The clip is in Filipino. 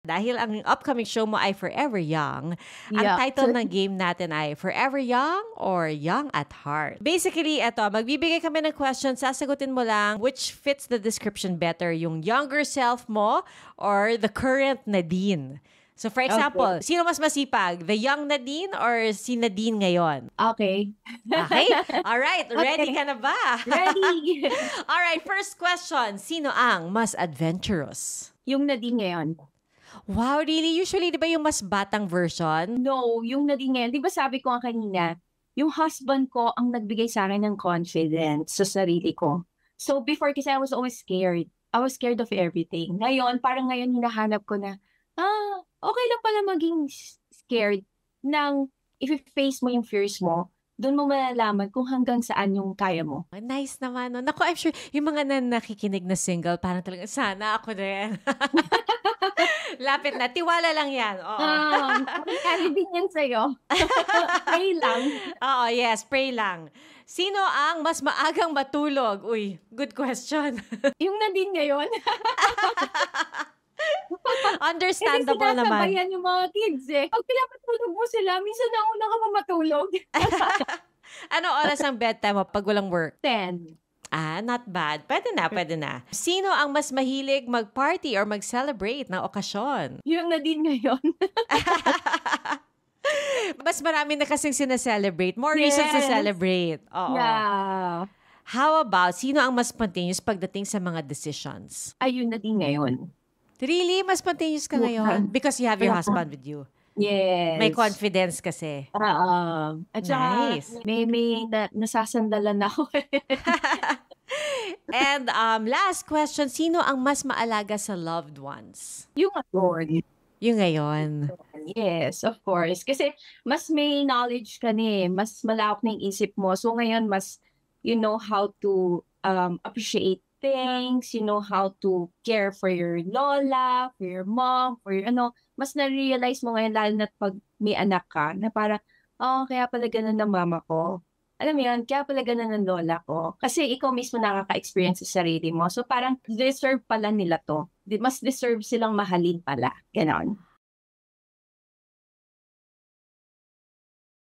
Dahil ang upcoming show mo ay Forever Young, ang Yeah. title ng game natin ay Forever Young or Young at Heart. Basically, eto, magbibigay kami ng questions, sasagutin mo lang which fits the description better, yung younger self mo or the current Nadine. So for example, sino mas masipag? The young Nadine or si Nadine ngayon? Okay. Okay? Alright, ready Okay. ka na ba? Ready. Alright, first question. Sino ang mas adventurous? Yung Nadine ngayon. Wow, really? Usually, di ba yung mas batang version? No, yung Nadine ngayon. Di ba sabi ko nga kanina, yung husband ko ang nagbigay sa akin ng confidence sa sarili ko. So before, kasi I was always scared. I was scared of everything. Ngayon, parang ngayon hinahanap ko na, okay lang pala maging scared ng if face mo yung fears mo, doon mo malalaman kung hanggang saan yung kaya mo. Nice naman. No? Naku, I'm sure yung mga nakikinig na single, parang talaga, sana ako din. Lapit na. Tiwala lang yan. Oo. Kaya din yan sa'yo. Pray lang. Oo, yes. Pray lang. Sino ang mas maagang matulog? Uy, good question. Yung Nadine ngayon. Understandable Kasi naman. sinasabayan yung mga kids eh. Pag pinapatulog mo sila, minsan nauna ka mamatulog. Ano oras ang bedtime mo pag walang work? 10. Not bad. Pwede na, pwede na. Sino ang mas mahilig mag-party or mag-celebrate ng okasyon? Yung Nadine ngayon. Mas marami na kasing sinaselebrate. More reasons to Yes. celebrate. Oo. Yeah. How about, sino ang mas spontaneous pagdating sa mga decisions? Ayun Nadine ngayon. Really? Mas spontaneous ka ngayon? Because you have your husband with you. Yes. May confidence kasi. At saka, Nice. may nasasandalan ako. And last question, sino ang mas maalaga sa loved ones? Yung ngayon. Yung ngayon. Yes, of course. Kasi mas may knowledge ka na eh. Mas malawak na yung isip mo. So ngayon, mas you know how to appreciate things, you know how to care for your lola, for your mom, for your mas na-realize mo ngayon, lalo na pag may anak ka, na parang, kaya pala ganun ng mama ko. Alam mo yun, kaya pala ganun ng lola ko. Kasi ikaw mismo nakaka-experience sa sarili mo. So parang deserve pala nila to. Mas deserve silang mahalin pala. Ganon.